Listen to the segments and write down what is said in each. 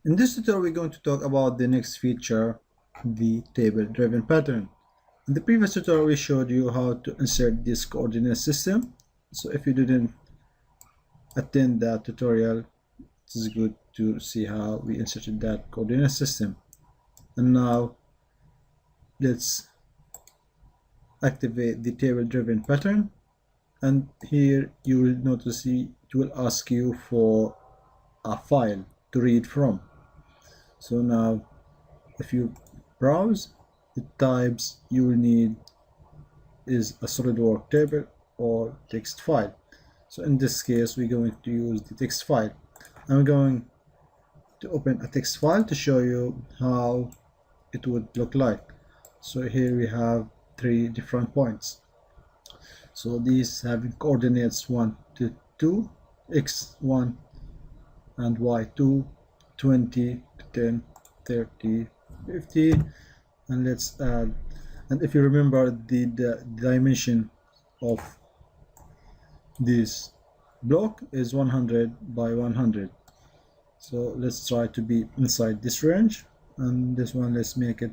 In this tutorial, we're going to talk about the next feature, the table-driven pattern. In the previous tutorial, we showed you how to insert this coordinate system. So if you didn't attend that tutorial, it is good to see how we inserted that coordinate system. And now let's activate the table-driven pattern. And here you will notice it will ask you for a file to read from. So now if you browse, the types you will need is a SolidWorks table or text file. So in this case, we're going to use the text file. I'm going to open a text file to show you how it would look like. So here we have 3 different points. So these having coordinates 1 to 2, x1 and y2, 20 to 10, 30, 50, and let's add, and if you remember the dimension of this block is 100 by 100. So let's try to be inside this range, and this one let's make it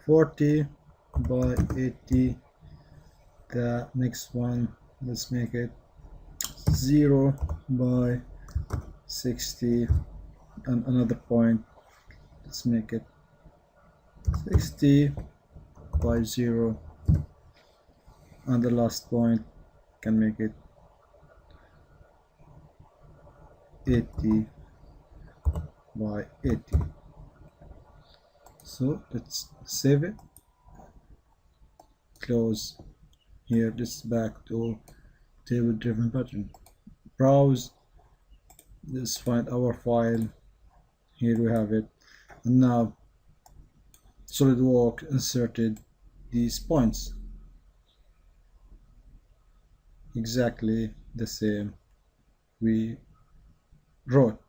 40 by 80. The next one let's make it 0 by 60, and another point let's make it 60 by 0, and the last point can make it 80 by 80. So let's save it, close. Here this back to table driven pattern, browse, let's find our file. Here we have it, and now SolidWorks inserted these points exactly the same we wrote.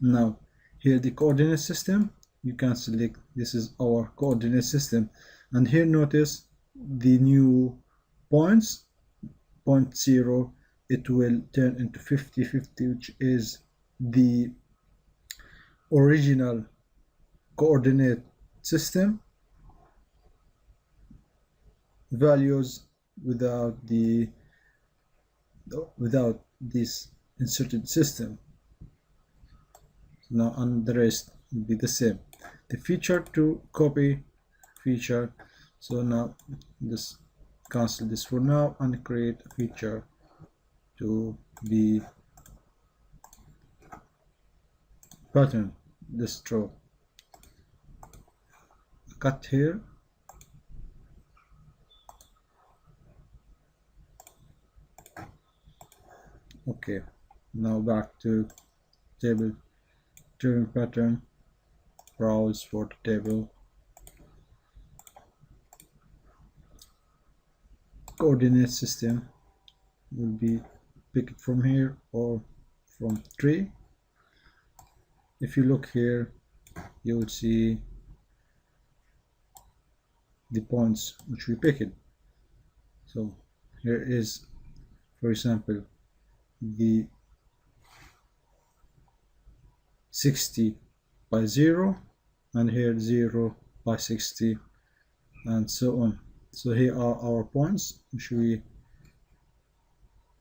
Now here the coordinate system, you can select this is our coordinate system, and here notice the new points, point 0, it will turn into 50, 50, which is the original coordinate system values without this inserted system. Now, and the rest will be the same. The feature to copy feature. So now just cancel this for now and create a feature to the pattern. This draw, cut here, okay. Now back to table driven pattern, browse for the table, coordinate system will be picked from here or from tree. If you look here, you will see the points which we picked. So here is, for example, the 60 by 0, and here 0 by 60, and so on. So here are our points which we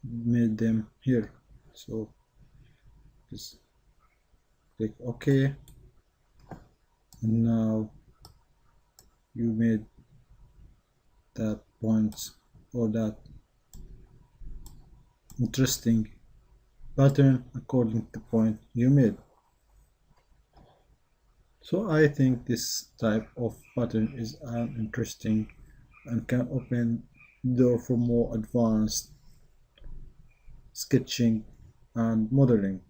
made them here. So just click OK, and now you made that points or that interesting pattern according to the point you made. So I think this type of pattern is interesting and can open the door for more advanced sketching and modeling.